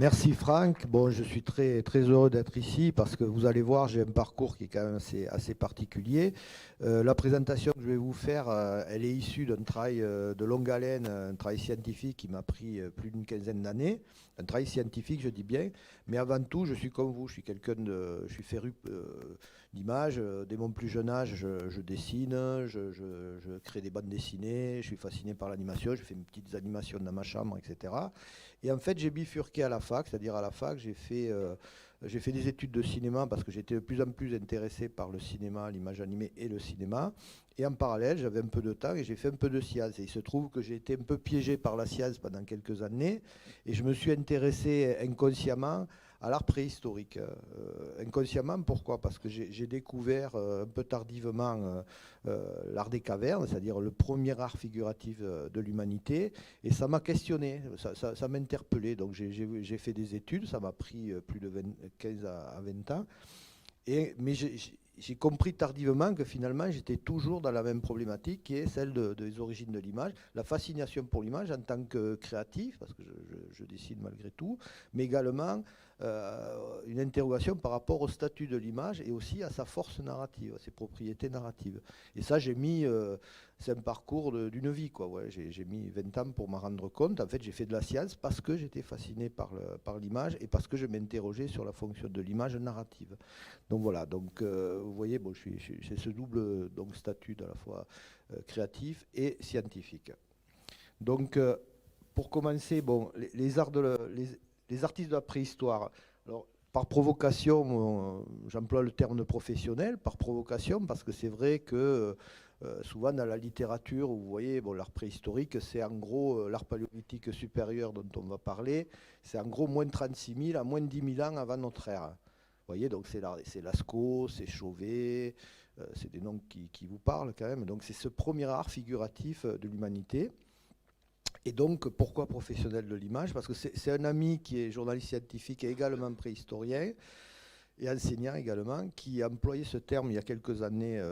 Merci Franck. Bon, je suis très, très heureux d'être ici parce que vous allez voir, j'ai un parcours qui est quand même assez particulier. La présentation que je vais vous faire, elle est issue d'un travail de longue haleine, un travail scientifique qui m'a pris plus d'une quinzaine d'années. Un travail scientifique, je dis bien, mais avant tout, je suis comme vous, je suis je suis féru d'images. Dès mon plus jeune âge, je dessine, je crée des bandes dessinées, je suis fasciné par l'animation, je fais mes petites animations dans ma chambre, etc. Et en fait, j'ai bifurqué à la fac, c'est-à-dire à la fac, j'ai fait des études de cinéma parce que j'étais de plus en plus intéressé par le cinéma, l'image animée et le cinéma. Et en parallèle, j'avais un peu de temps et j'ai fait un peu de sciences. Et il se trouve que j'ai été un peu piégé par la science pendant quelques années et je me suis intéressé inconsciemment à l'art préhistorique. Inconsciemment, pourquoi? Parce que j'ai découvert un peu tardivement l'art des cavernes, c'est-à-dire le premier art figuratif de l'humanité. Et ça m'a questionné, ça m'a interpellé. Donc j'ai fait des études, ça m'a pris plus de 15 à 20 ans. Mais j'ai compris tardivement que finalement j'étais toujours dans la même problématique qui est celle des origines de l'image, la fascination pour l'image en tant que créatif, parce que je dessine malgré tout, mais également une interrogation par rapport au statut de l'image et aussi à sa force narrative, à ses propriétés narratives. Et ça, c'est un parcours d'une vie, quoi. Ouais, j'ai mis 20 ans pour m'en rendre compte. En fait, j'ai fait de la science parce que j'étais fasciné par l'image et parce que je m'interrogeais sur la fonction de l'image narrative. Donc voilà, donc vous voyez, bon, j'ai ce double donc, statut à la fois créatif et scientifique. Donc pour commencer, bon, les artistes de la préhistoire, alors par provocation, j'emploie le terme de professionnel, par provocation, parce que c'est vrai que souvent dans la littérature, vous voyez, bon, l'art préhistorique, c'est en gros l'art paléolithique supérieur dont on va parler, c'est en gros moins de 36 000 à moins de 10 000 ans avant notre ère. Vous voyez, donc c'est Lascaux, c'est Chauvet, c'est des noms qui vous parlent quand même. Donc c'est ce premier art figuratif de l'humanité. Et donc, pourquoi professionnel de l'image? Parce que c'est un ami qui est journaliste scientifique et également préhistorien et enseignant également, qui a employé ce terme il y a quelques années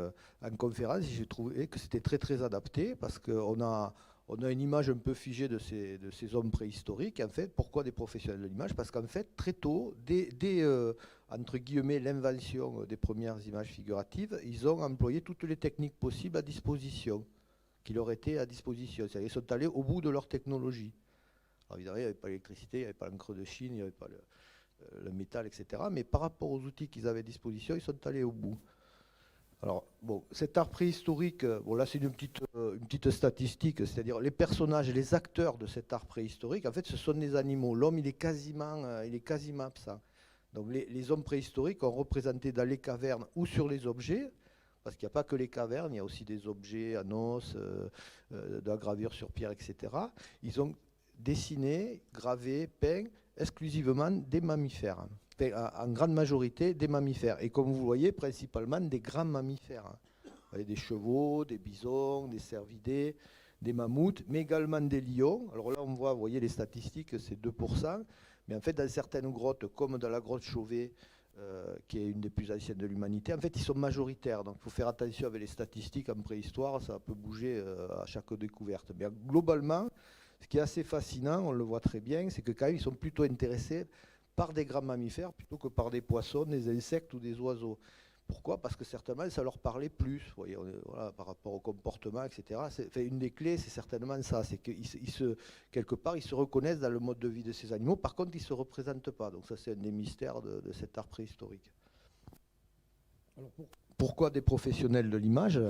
en conférence. Et j'ai trouvé que c'était très très adapté parce qu'on a une image un peu figée de ces hommes préhistoriques. En fait, pourquoi des professionnels de l'image? Parce qu'en fait, très tôt, dès entre guillemets, l'invention des premières images figuratives, ils ont employé toutes les techniques possibles à disposition, qui leur étaient à disposition. C'est-à-dire qu'ils sont allés au bout de leur technologie. Alors évidemment, il n'y avait pas l'électricité, il n'y avait pas l'encre de Chine, il n'y avait pas le métal, etc. Mais par rapport aux outils qu'ils avaient à disposition, ils sont allés au bout. Alors, bon, cet art préhistorique, bon, là, c'est une petite statistique, c'est-à-dire les personnages et les acteurs de cet art préhistorique, en fait, ce sont des animaux. L'homme, il est quasiment absent. Donc, les hommes préhistoriques ont représenté dans les cavernes ou sur les objets, parce qu'il n'y a pas que les cavernes, il y a aussi des objets en os, de la gravure sur pierre, etc. Ils ont dessiné, gravé, peint exclusivement des mammifères, en grande majorité des mammifères. Et comme vous voyez, principalement des grands mammifères. Vous voyez, des chevaux, des bisons, des cervidés, des mammouths, mais également des lions. Alors là, on voit, vous voyez les statistiques, c'est 2%. Mais en fait, dans certaines grottes, comme dans la grotte Chauvet, qui est une des plus anciennes de l'humanité, en fait, ils sont majoritaires. Donc, il faut faire attention avec les statistiques en préhistoire, ça peut bouger à chaque découverte. Mais globalement, ce qui est assez fascinant, on le voit très bien, c'est que quand même, ils sont plutôt intéressés par des grands mammifères plutôt que par des poissons, des insectes ou des oiseaux. Pourquoi? Parce que certainement, ça leur parlait plus, vous voyez, voilà, par rapport au comportement, etc. Une des clés, c'est certainement ça, c'est quelque part, ils se reconnaissent dans le mode de vie de ces animaux. Par contre, ils ne se représentent pas. Donc ça, c'est un des mystères de cet art préhistorique. Alors, pourquoi des professionnels de l'image?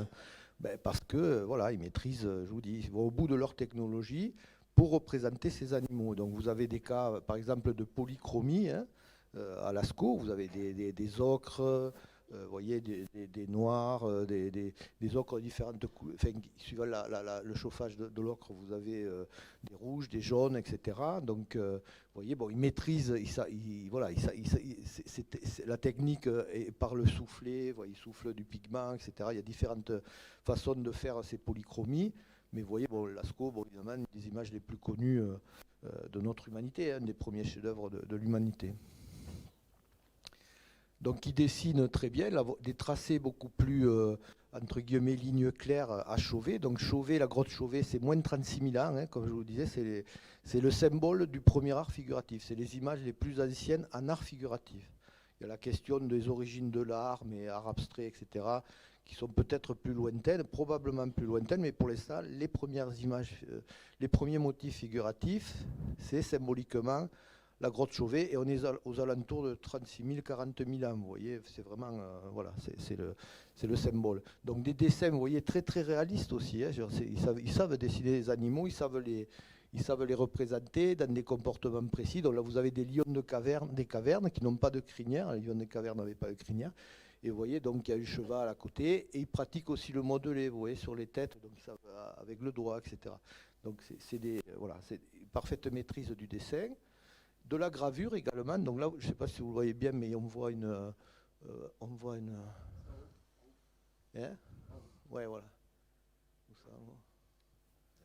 Ben, parce que voilà, ils maîtrisent, je vous dis, ils vont au bout de leur technologie pour représenter ces animaux. Donc vous avez des cas, par exemple, de polychromie, hein, à Lascaux, vous avez des ocres, voyez, des noirs, des ocres différentes couleurs. Enfin, suivant le chauffage de l'ocre, vous avez des rouges, des jaunes, etc. Donc, vous voyez, bon, ils maîtrisent, voilà, la technique est par le soufflet, ils soufflent du pigment, etc. Il y a différentes façons de faire ces polychromies. Mais vous voyez, bon, Lascaux, bon, évidemment, une des images les plus connues de notre humanité, un des premiers chefs-d'œuvre de l'humanité. Donc il dessine très bien, des tracés beaucoup plus, entre guillemets, lignes claires à Chauvet. Donc Chauvet, la grotte Chauvet, c'est moins de 36 000 ans, hein, comme je vous le disais, c'est le symbole du premier art figuratif. C'est les images les plus anciennes en art figuratif. Il y a la question des origines de l'art, mais art abstrait, etc., qui sont peut-être plus lointaines, probablement plus lointaines, mais pour l'instant, les premières images, les premiers motifs figuratifs, c'est symboliquement la grotte Chauvet, et on est aux alentours de 36 000, 40 000 ans, vous voyez, c'est vraiment, voilà, c'est le symbole. Donc des dessins, vous voyez, très très réalistes aussi, hein, ils savent dessiner les animaux, ils savent les représenter dans des comportements précis. Donc là, vous avez des lions de caverne, des cavernes qui n'ont pas de crinière, les lions des cavernes n'avaient pas de crinière, et vous voyez, donc il y a un cheval à côté, et ils pratiquent aussi le modelé, vous voyez, sur les têtes, donc ils savent, avec le doigt, etc. Donc c'est voilà, c'est une parfaite maîtrise du dessin. De la gravure également. Donc là, je ne sais pas si vous le voyez bien, mais on voit une. Hein. Ouais, voilà.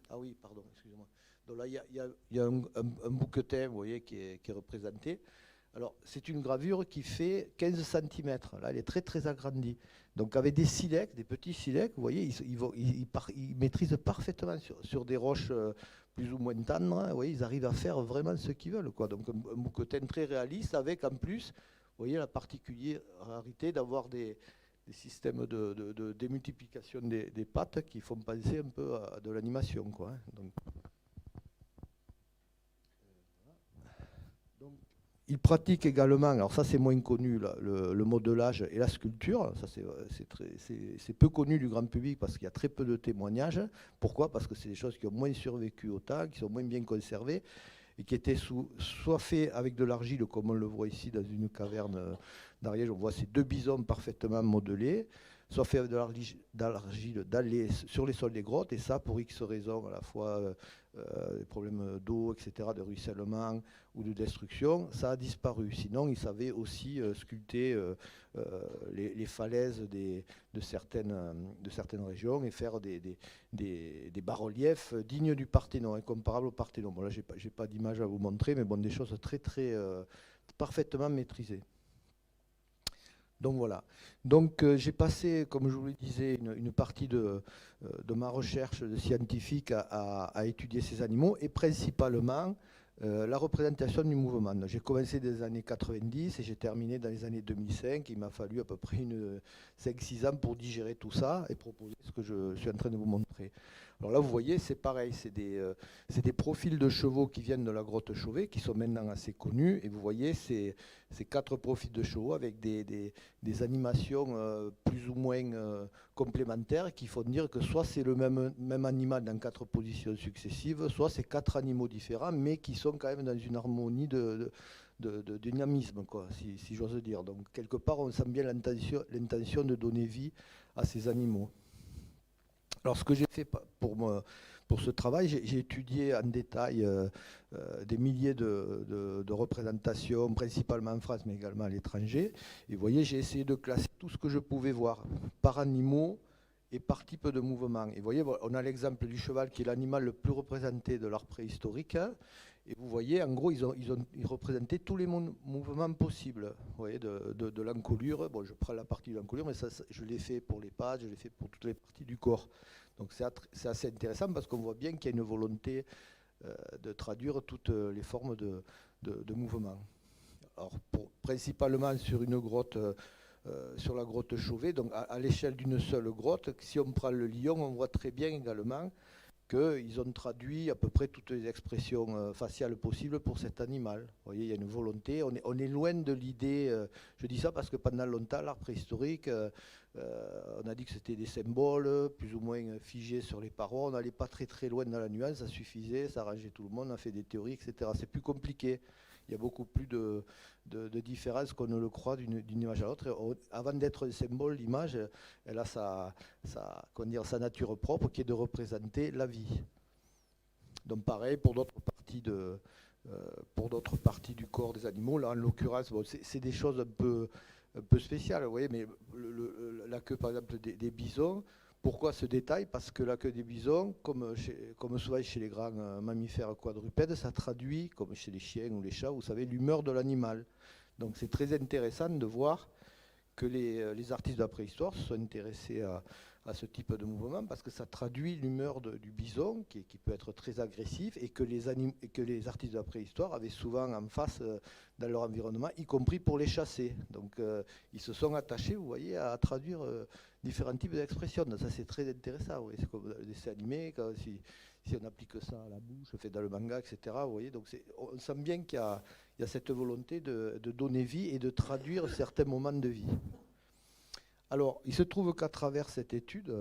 Ah oui, pardon, excusez-moi. Donc là, il y a un bouquetin, vous voyez, qui est représenté. Alors, c'est une gravure qui fait 15 cm. Là, elle est très, très agrandie. Donc, avec des silex, des petits silex, vous voyez, ils maîtrisent parfaitement sur des roches plus ou moins tendres. Hein, vous voyez, ils arrivent à faire vraiment ce qu'ils veulent, quoi. Donc, un bouquetin très réaliste avec, en plus, vous voyez, la particularité d'avoir des systèmes de démultiplication des pattes qui font penser un peu à de l'animation, quoi. Hein. Donc, il pratique également, alors ça c'est moins connu, là, le modelage et la sculpture. Ça c'est peu connu du grand public parce qu'il y a très peu de témoignages. Pourquoi? Parce que c'est des choses qui ont moins survécu au temps, qui sont moins bien conservées et qui étaient soit faits avec de l'argile, comme on le voit ici dans une caverne d'Ariège. On voit ces deux bisons parfaitement modelés, soit fait avec de l'argile sur les sols des grottes, et ça pour X raisons, à la fois des problèmes d'eau, etc., de ruissellement ou de destruction, ça a disparu. Sinon, ils savaient aussi sculpter les falaises de certaines régions et faire des bas-reliefs dignes du Parthénon, incomparables au Parthénon. Bon, là, je n'ai pas d'image à vous montrer, mais bon, des choses très, très parfaitement maîtrisées. Donc voilà. Donc j'ai passé, comme je vous le disais, une partie de ma recherche de scientifique à étudier ces animaux et principalement la représentation du mouvement. J'ai commencé dans les années 90 et j'ai terminé dans les années 2005. Il m'a fallu à peu près 5-6 ans pour digérer tout ça et proposer ce que je suis en train de vous montrer. Alors là, vous voyez, c'est pareil, c'est des profils de chevaux qui viennent de la grotte Chauvet, qui sont maintenant assez connus. Et vous voyez, ces 4 profils de chevaux avec des animations plus ou moins complémentaires qui font dire que soit c'est le même animal dans 4 positions successives, soit c'est 4 animaux différents, mais qui sont quand même dans une harmonie de dynamisme, quoi, si j'ose dire. Donc quelque part, on sent bien l'intention de donner vie à ces animaux. Alors, ce que j'ai fait pour ce travail, j'ai étudié en détail des milliers de représentations, principalement en France, mais également à l'étranger. Et vous voyez, j'ai essayé de classer tout ce que je pouvais voir par animaux et par type de mouvement. Et vous voyez, on a l'exemple du cheval qui est l'animal le plus représenté de l'art préhistorique. Hein. Et vous voyez, en gros, ils représentaient tous les mouvements possibles. Vous voyez, de l'encolure. Bon, je prends la partie de l'encolure, mais ça, je l'ai fait pour les pattes, je l'ai fait pour toutes les parties du corps. Donc c'est assez intéressant parce qu'on voit bien qu'il y a une volonté de traduire toutes les formes de mouvement. Alors, principalement sur une grotte, sur la grotte Chauvet, donc à l'échelle d'une seule grotte, si on prend le lion, on voit très bien également qu'ils ont traduit à peu près toutes les expressions faciales possibles pour cet animal. Vous voyez, il y a une volonté. On est loin de l'idée, je dis ça parce que pendant longtemps, l'art préhistorique, on a dit que c'était des symboles plus ou moins figés sur les parois. On n'allait pas très très loin dans la nuance, ça suffisait, ça arrangeait tout le monde, on a fait des théories, etc. C'est plus compliqué. Il y a beaucoup plus de différences qu'on ne le croit d'une image à l'autre. Avant d'être un symbole, l'image, elle a sa nature propre qui est de représenter la vie. Donc pareil pour d'autres parties du corps des animaux. Là, en l'occurrence, bon, c'est des choses un peu spéciales, vous voyez, mais la queue, par exemple, des bisons. Pourquoi ce détail? Parce que la queue des bisons, comme souvent chez les grands mammifères quadrupèdes, ça traduit, comme chez les chiens ou les chats, vous savez, l'humeur de l'animal. Donc c'est très intéressant de voir que les artistes de la préhistoire se sont intéressés à ce type de mouvement parce que ça traduit l'humeur du bison qui peut être très agressif et que les artistes de la préhistoire avaient souvent en face dans leur environnement, y compris pour les chasser. Donc ils se sont attachés, vous voyez, à traduire différents types d'expressions. Ça c'est très intéressant, oui. C'est comme le dessin animé, si on applique ça à la bouche, fait dans le manga, etc. Vous voyez, donc on sent bien qu'il y a cette volonté de donner vie et de traduire certains moments de vie. Alors, il se trouve qu'à travers cette étude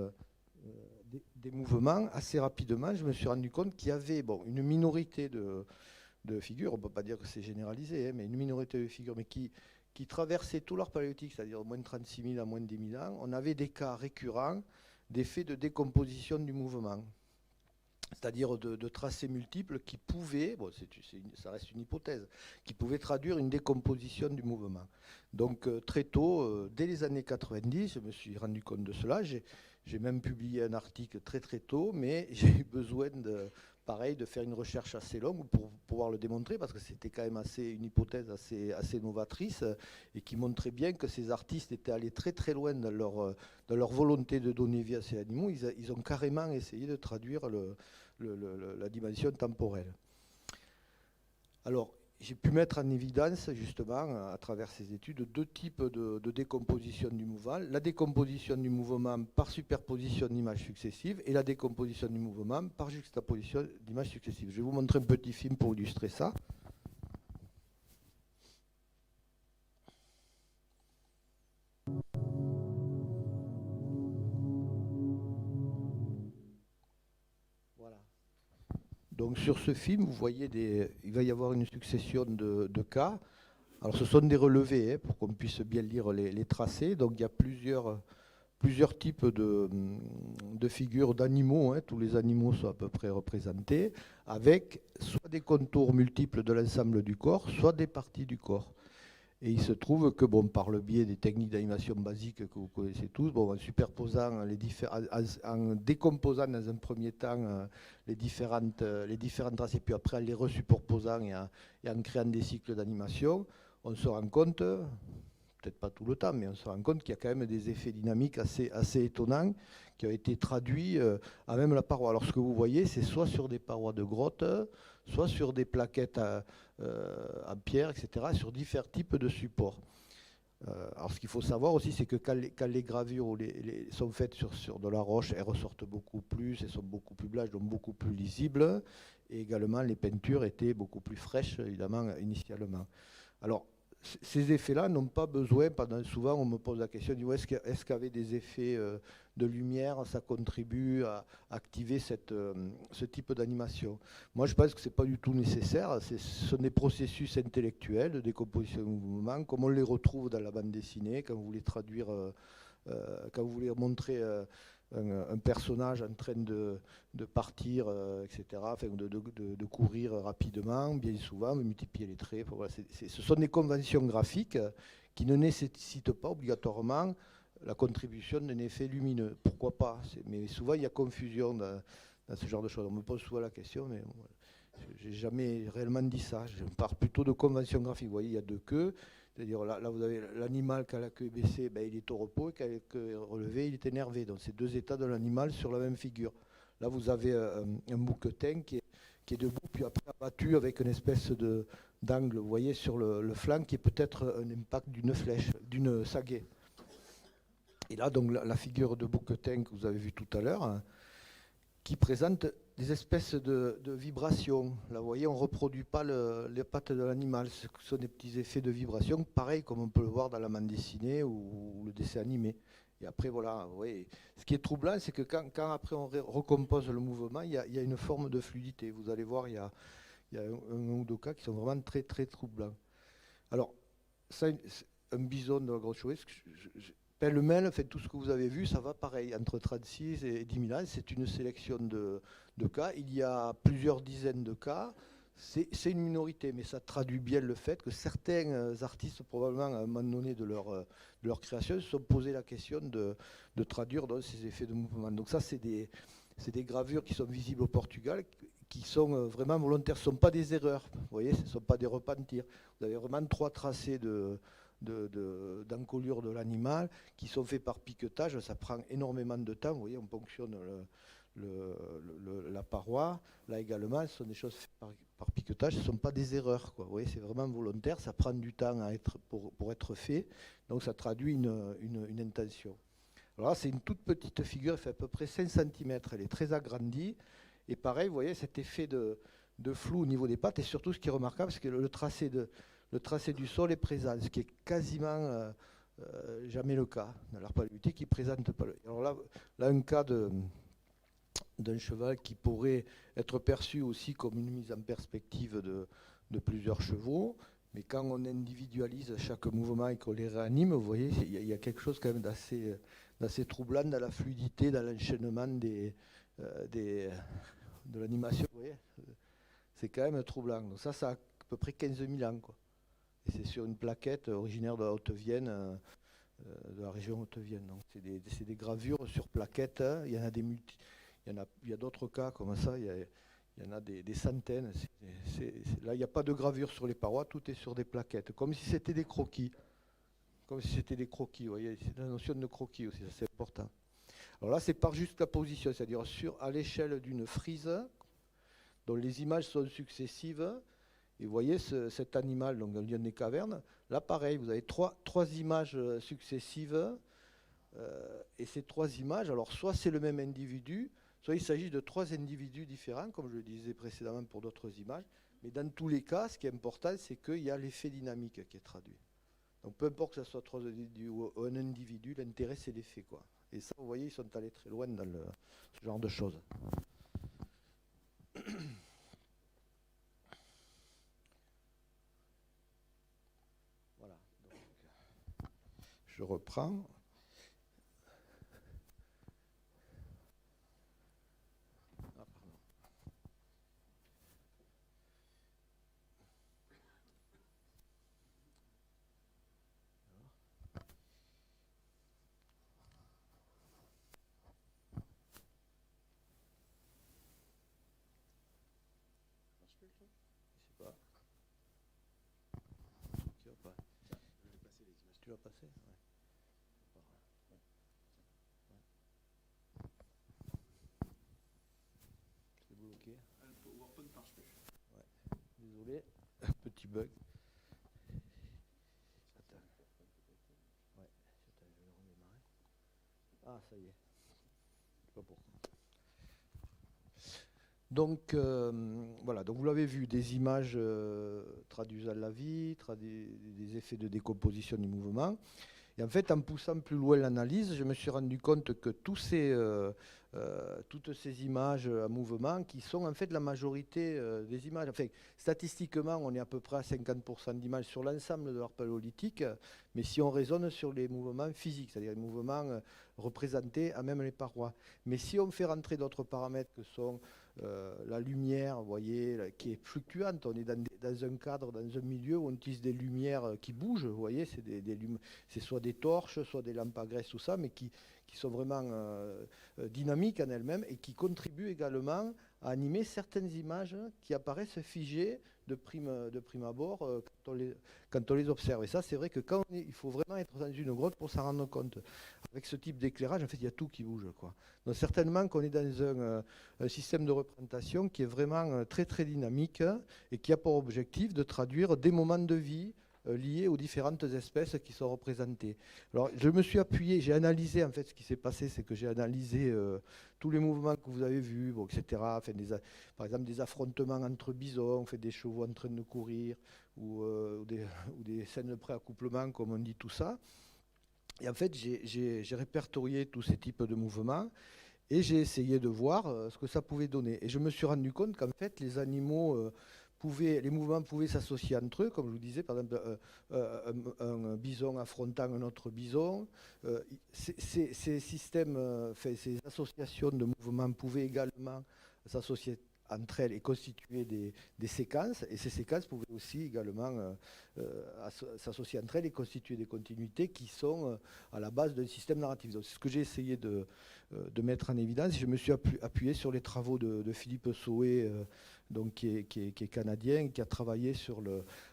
des mouvements, assez rapidement, je me suis rendu compte qu'il y avait une minorité de figures, on ne peut pas dire que c'est généralisé, mais une minorité de figures, mais qui traversaient tout leur paléolithique, c'est-à-dire moins de 36 000 à moins de 10 000 ans. On avait des cas récurrents d'effets de décomposition du mouvement, c'est-à-dire de tracés multiples qui pouvaient, ça reste une hypothèse, qui pouvaient traduire une décomposition du mouvement. Donc très tôt, dès les années 90, je me suis rendu compte de cela. J'ai même publié un article très très tôt, mais j'ai eu besoin de faire une recherche assez longue pour pouvoir le démontrer, parce que c'était quand même une hypothèse assez novatrice et qui montrait bien que ces artistes étaient allés très très loin dans leur volonté de donner vie à ces animaux. Ils ont carrément essayé de traduire la dimension temporelle. Alors, j'ai pu mettre en évidence, justement, à travers ces études, deux types de décomposition du mouvement. La décomposition du mouvement par superposition d'images successives et la décomposition du mouvement par juxtaposition d'images successives. Je vais vous montrer un petit film pour illustrer ça. Voilà. Donc sur ce film, vous voyez, il va y avoir une succession de cas. Alors ce sont des relevés, pour qu'on puisse bien lire les tracés. Donc il y a plusieurs types de figures d'animaux. Tous les animaux sont à peu près représentés, avec soit des contours multiples de l'ensemble du corps, soit des parties du corps. Et il se trouve que, par le biais des techniques d'animation basiques que vous connaissez tous, en superposant en décomposant dans un premier temps les différentes traces, et puis après en les resuperposant et en créant des cycles d'animation, on se rend compte, peut-être pas tout le temps, mais on se rend compte qu'il y a quand même des effets dynamiques assez étonnants qui ont été traduits à même la paroi. Alors ce que vous voyez, c'est soit sur des parois de grottes, soit sur des plaquettes en pierre, etc., sur différents types de supports. Alors ce qu'il faut savoir aussi, c'est que quand les gravures sont faites sur de la roche, elles ressortent beaucoup plus, elles sont beaucoup plus blanches, donc beaucoup plus lisibles, et également les peintures étaient beaucoup plus fraîches, évidemment, initialement. Alors, ces effets-là n'ont pas besoin, souvent on me pose la question, est-ce qu'avec des effets de lumière, ça contribue à activer ce type d'animation? Moi je pense que ce n'est pas du tout nécessaire, ce sont des processus intellectuels de décomposition de mouvement, comme on les retrouve dans la bande dessinée, quand vous voulez traduire, quand vous voulez montrer un personnage en train de partir, etc., enfin, de courir rapidement, bien souvent, multiplier les traits. Voilà, ce sont des conventions graphiques qui ne nécessitent pas obligatoirement la contribution d'un effet lumineux. Pourquoi pas? Mais souvent, il y a confusion dans ce genre de choses. On me pose souvent la question, mais je n'ai jamais réellement dit ça. Je parle plutôt de convention graphique. Vous voyez, il y a deux queues. C'est-à-dire là, vous avez l'animal qui a la queue baissée, il est au repos, et qui a la queue relevée, il est énervé. Donc c'est deux états de l'animal sur la même figure. Là, vous avez un bouquetin qui est debout, puis après abattu avec une espèce d'angle, vous voyez, sur le flanc, qui est peut-être un impact d'une flèche, d'une sagaie. Et là, donc, la figure de bouquetin que vous avez vue tout à l'heure, qui présente des espèces de vibrations. Là, vous voyez, on ne reproduit pas les pattes de l'animal. Ce sont des petits effets de vibration, pareil comme on peut le voir dans la bande dessinée ou le dessin animé. Et après, voilà, vous voyez, ce qui est troublant, c'est que quand après on recompose le mouvement, il y a une forme de fluidité. Vous allez voir, il y a un ou deux cas qui sont vraiment très, très troublants. Alors, ça, un bison de la grosse chouette, pêle-mêle, tout ce que vous avez vu, ça va pareil, entre 36 et 10 000 ans. C'est une sélection de cas. Il y a plusieurs dizaines de cas. C'est une minorité, mais ça traduit bien le fait que certains artistes, probablement à un moment donné de leur création, se sont posé la question de traduire donc, ces effets de mouvement. Donc ça, c'est des gravures qui sont visibles au Portugal, qui sont vraiment volontaires. Ce ne sont pas des erreurs, vous voyez, ce ne sont pas des repentirs. Vous avez vraiment 3 tracés de d'encolure de l'animal, qui sont faits par piquetage. Ça prend énormément de temps. Vous voyez, on ponctionne la paroi. Là également, ce sont des choses faites par piquetage. Ce ne sont pas des erreurs, quoi. Vous voyez, c'est vraiment volontaire. Ça prend du temps pour être fait. Donc ça traduit une intention. Alors là, c'est une toute petite figure. Elle fait à peu près 5 cm. Elle est très agrandie. Et pareil, vous voyez, cet effet de flou au niveau des pattes. Et surtout, ce qui est remarquable, c'est que le tracé du sol est présent, ce qui est quasiment jamais le cas dans l'art paléolithique. Il présente pas Alors là, un cas d'un cheval qui pourrait être perçu aussi comme une mise en perspective de plusieurs chevaux. Mais quand on individualise chaque mouvement et qu'on les réanime, vous voyez, il y a quelque chose quand même d'assez troublant dans la fluidité, dans l'enchaînement de l'animation. Vous voyez, c'est quand même troublant. Donc ça a à peu près 15 000 ans, quoi. Et c'est sur une plaquette originaire de la Haute-Vienne, de la région Haute-Vienne. Donc c'est des gravures sur plaquettes. Il y en a il y a d'autres cas comme ça. Il y en a des centaines. Là, il n'y a pas de gravure sur les parois. Tout est sur des plaquettes, comme si c'était des croquis. Comme si c'était des croquis. Vous voyez, c'est la notion de croquis aussi. Ça, c'est important. Alors là, c'est par juste la position, c'est-à-dire à l'échelle d'une frise, dont les images sont successives. Et vous voyez cet animal, donc le lion des cavernes. Là, pareil, vous avez trois images successives. Et ces 3 images, alors soit c'est le même individu, soit il s'agit de 3 individus différents, comme je le disais précédemment pour d'autres images. Mais dans tous les cas, ce qui est important, c'est qu'il y a l'effet dynamique qui est traduit. Donc peu importe que ce soit 3 individus ou un individu, l'intérêt c'est l'effet, quoi. Et ça, vous voyez, ils sont allés très loin dans ce genre de choses. Voilà. Donc, je reprends. Ah, pardon. Je sais pas. Tu vas pas. Je vais passer les images. Tu vas passer? Ouais. C'est bloqué. Le PowerPoint marche plus. Ouais. Désolé. Petit bug. Attends. Ouais. Attends, je vais redémarrer. Ah, ça y est. Je sais pas pourquoi. Donc voilà, donc vous l'avez vu, des images traduisant la vie, des effets de décomposition du mouvement. Et en fait, en poussant plus loin l'analyse, je me suis rendu compte que toutes ces images à mouvement, qui sont en fait la majorité des images, enfin, statistiquement, on est à peu près à 50% d'images sur l'ensemble de l'art paléolithique, mais si on raisonne sur les mouvements physiques, c'est-à-dire les mouvements représentés à même les parois. Mais si on fait rentrer d'autres paramètres que sont la lumière, vous voyez, qui est fluctuante, on est dans un cadre, dans un milieu où on utilise des lumières qui bougent, vous voyez, c'est soit des torches, soit des lampes à graisse, tout ça, mais qui sont vraiment dynamiques en elles-mêmes et qui contribuent également à animer certaines images qui apparaissent figées de prime abord quand on les observe. Et ça, c'est vrai que il faut vraiment être dans une grotte pour s'en rendre compte. Avec ce type d'éclairage, en fait, il y a tout qui bouge, quoi. Donc certainement qu'on est dans un système de représentation qui est vraiment très très dynamique et qui a pour objectif de traduire des moments de vie liés aux différentes espèces qui sont représentées. Alors, je me suis appuyé, j'ai analysé, en fait, ce qui s'est passé, c'est que j'ai analysé tous les mouvements que vous avez vus, bon, etc. Enfin, par exemple, des affrontements entre bisons, fait des chevaux en train de courir, ou des scènes de préaccouplement, comme on dit, tout ça. Et en fait, j'ai répertorié tous ces types de mouvements et j'ai essayé de voir ce que ça pouvait donner. Et je me suis rendu compte qu'en fait, les animaux les mouvements pouvaient s'associer entre eux, comme je vous disais, par exemple, un bison affrontant un autre bison. Ces systèmes, ces associations de mouvements pouvaient également s'associer entre elles et constituer des séquences. Et ces séquences pouvaient aussi également s'associer entre elles et constituer des continuités qui sont à la base d'un système narratif. C'est ce que j'ai essayé de mettre en évidence. Je me suis appuyé sur les travaux de Philippe Saué, donc qui est canadien, qui a travaillé sur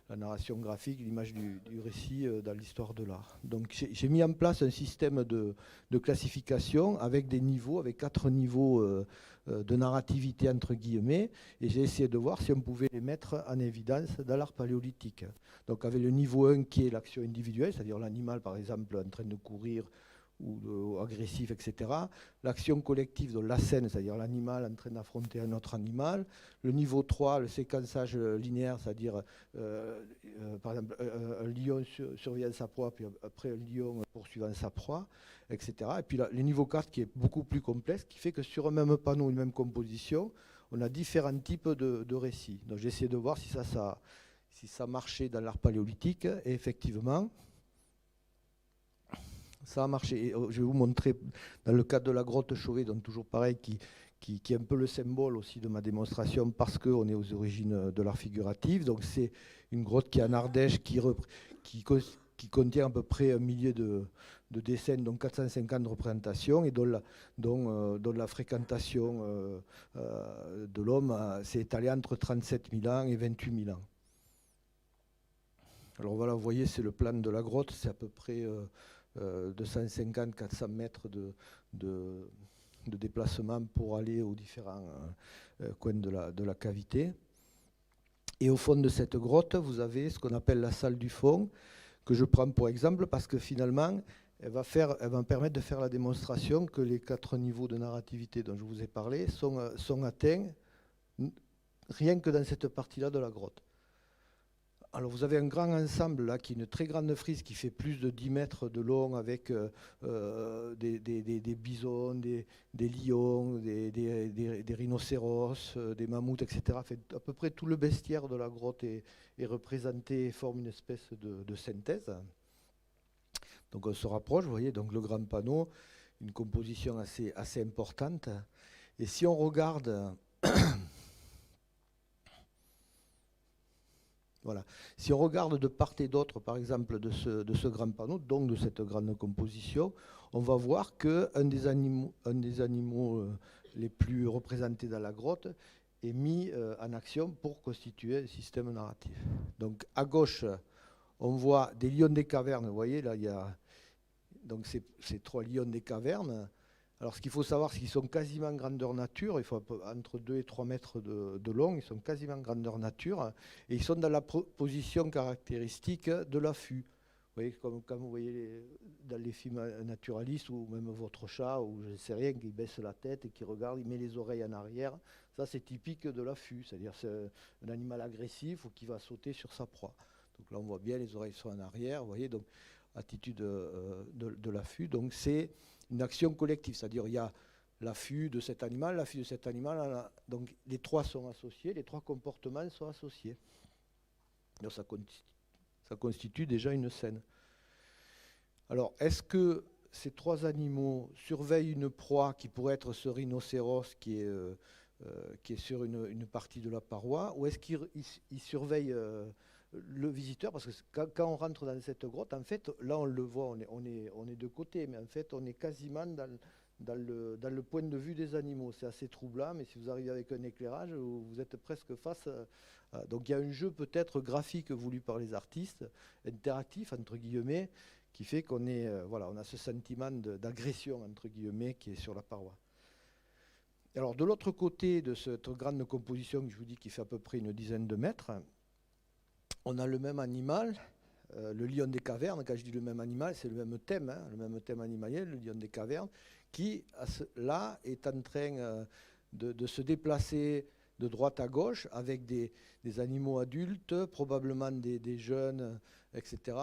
la narration graphique, l'image du récit dans l'histoire de l'art. Donc j'ai mis en place un système de classification avec des niveaux, avec 4 niveaux de narrativité entre guillemets, et j'ai essayé de voir si on pouvait les mettre en évidence dans l'art paléolithique. Donc avec le niveau 1 qui est l'action individuelle, c'est-à-dire l'animal par exemple en train de courir ou agressif, etc. L'action collective de la scène, c'est-à-dire l'animal en train d'affronter un autre animal. Le niveau 3, le séquençage linéaire, c'est-à-dire par exemple un lion surveillant sa proie, puis après un lion poursuivant sa proie, etc. Et puis là, le niveau 4 qui est beaucoup plus complexe, qui fait que sur un même panneau, une même composition, on a différents types de récits. Donc j'ai essayé de voir si ça marchait dans l'art paléolithique, et effectivement, ça a marché. Et je vais vous montrer, dans le cadre de la grotte Chauvet, donc toujours pareil, qui est un peu le symbole aussi de ma démonstration, parce qu'on est aux origines de l'art figuratif. Donc c'est une grotte qui est en Ardèche, qui contient à peu près 1 millier de dessins, donc 450 représentations, et dont la fréquentation de l'homme s'est étalée entre 37 000 ans et 28 000 ans. Alors voilà, vous voyez, c'est le plan de la grotte, c'est à peu près 250-400 mètres de déplacement pour aller aux différents coins de la cavité. Et au fond de cette grotte, vous avez ce qu'on appelle la salle du fond, que je prends pour exemple parce que finalement, elle va me permettre de faire la démonstration que les 4 niveaux de narrativité dont je vous ai parlé sont atteints rien que dans cette partie-là de la grotte. Alors vous avez un grand ensemble là, qui est une très grande frise qui fait plus de 10 mètres de long avec des bisons, des lions, des rhinocéros, des mammouths, etc. Fait, à peu près tout le bestiaire de la grotte est représenté et forme une espèce de synthèse. Donc on se rapproche, vous voyez, donc le grand panneau, une composition assez importante. Et si on regarde... Voilà. Si on regarde de part et d'autre, par exemple, de ce grand panneau, donc de cette grande composition, on va voir qu'un des animaux les plus représentés dans la grotte est mis en action pour constituer un système narratif. Donc à gauche, on voit des lions des cavernes. Vous voyez, là, il y a donc ces 3 lions des cavernes. Alors, ce qu'il faut savoir, c'est qu'ils sont quasiment grandeur nature. Il faut entre 2 et 3 mètres de long. Ils sont quasiment grandeur nature. Et ils sont dans la position caractéristique de l'affût. Vous voyez, comme quand vous voyez dans les films naturalistes, ou même votre chat, ou je ne sais rien, qui baisse la tête et qui regarde, il met les oreilles en arrière. Ça, c'est typique de l'affût. C'est-à-dire c'est un animal agressif ou qui va sauter sur sa proie. Donc là, on voit bien, les oreilles sont en arrière. Vous voyez, donc attitude de l'affût. Donc c'est une action collective, c'est-à-dire il y a l'affût de cet animal, l'affût de cet animal, donc les 3 sont associés, les 3 comportements sont associés. Donc ça constitue déjà une scène. Alors, est-ce que ces 3 animaux surveillent une proie qui pourrait être ce rhinocéros qui est sur une partie de la paroi, ou est-ce qu'ils surveillent le visiteur, parce que quand on rentre dans cette grotte, en fait, là on le voit, on est de côté, mais en fait on est quasiment dans le point de vue des animaux. C'est assez troublant, mais si vous arrivez avec un éclairage, vous êtes presque face donc il y a un jeu peut-être graphique voulu par les artistes, interactif entre guillemets, qui fait qu'on est, voilà, on a ce sentiment d'agression entre guillemets qui est sur la paroi. Alors de l'autre côté de cette grande composition que je vous dis qui fait à peu près une dizaine de mètres, on a le même animal, le lion des cavernes. Quand je dis le même animal, c'est le même thème, hein, le même thème animalier, le lion des cavernes, qui là est en train de se déplacer de droite à gauche avec des animaux adultes, probablement des jeunes, etc.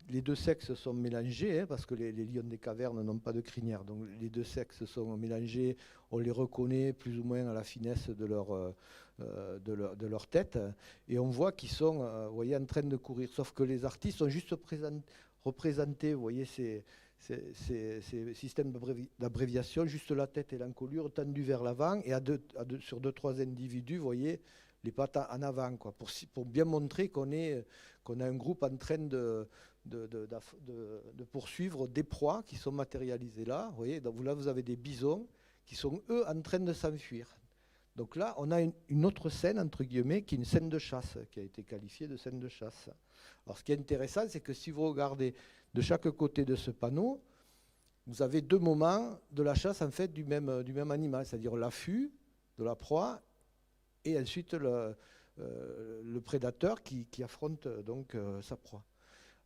Les 2 sexes sont mélangés, hein, parce que les lions des cavernes n'ont pas de crinière, donc les 2 sexes sont mélangés, on les reconnaît plus ou moins à la finesse de leur tête, et on voit qu'ils sont vous voyez, en train de courir, sauf que les artistes sont juste représentés, vous voyez, ces systèmes d'abréviation, juste la tête et l'encolure tendue vers l'avant, et sur 2-3 individus, vous voyez, les pattes en avant, quoi, pour bien montrer qu'on a un groupe en train de poursuivre des proies qui sont matérialisées là. Vous voyez, donc là vous avez des bisons qui sont eux en train de s'enfuir. Donc là, on a une autre scène, entre guillemets, qui est une scène de chasse, qui a été qualifiée de scène de chasse. Alors ce qui est intéressant, c'est que si vous regardez de chaque côté de ce panneau, vous avez deux moments de la chasse en fait du même animal, c'est-à-dire l'affût de la proie et ensuite le prédateur qui affronte donc sa proie.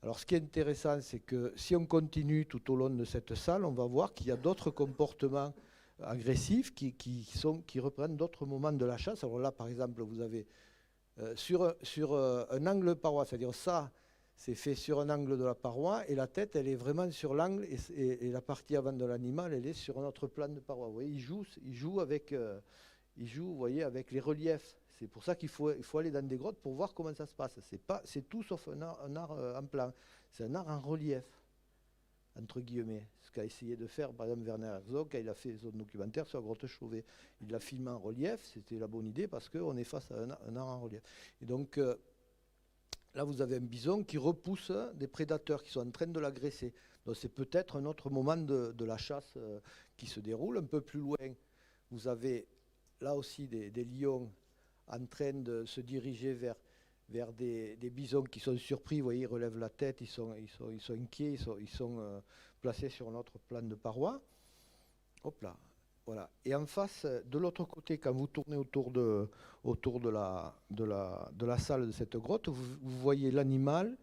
Alors ce qui est intéressant, c'est que si on continue tout au long de cette salle, on va voir qu'il y a d'autres comportements agressifs qui reprennent d'autres moments de la chasse. Alors là, par exemple, vous avez sur un angle paroi, c'est-à-dire ça, c'est fait sur un angle de la paroi, et la tête, elle est vraiment sur l'angle, et la partie avant de l'animal, elle est sur un autre plan de paroi. Vous voyez, il joue avec, vous voyez, avec les reliefs. C'est pour ça qu'il faut aller dans des grottes pour voir comment ça se passe. C'est tout sauf un art en plan. C'est un art en relief, entre guillemets. Ce qu'a essayé de faire, par exemple, Werner Herzog, quand il a fait son documentaire sur la grotte Chauvet. Il l'a filmé en relief, c'était la bonne idée, parce qu'on est face à un art en relief. Et donc, là, vous avez un bison qui repousse des prédateurs qui sont en train de l'agresser. Donc, c'est peut-être un autre moment de la chasse qui se déroule. Un peu plus loin, vous avez là aussi des lions en train de se diriger vers des bisons qui sont surpris. Vous voyez, ils relèvent la tête, ils sont inquiets, ils sont placés sur notre plan de paroi. Hop là, voilà. Et en face, de l'autre côté, quand vous tournez autour de la salle de cette grotte, vous voyez l'animal,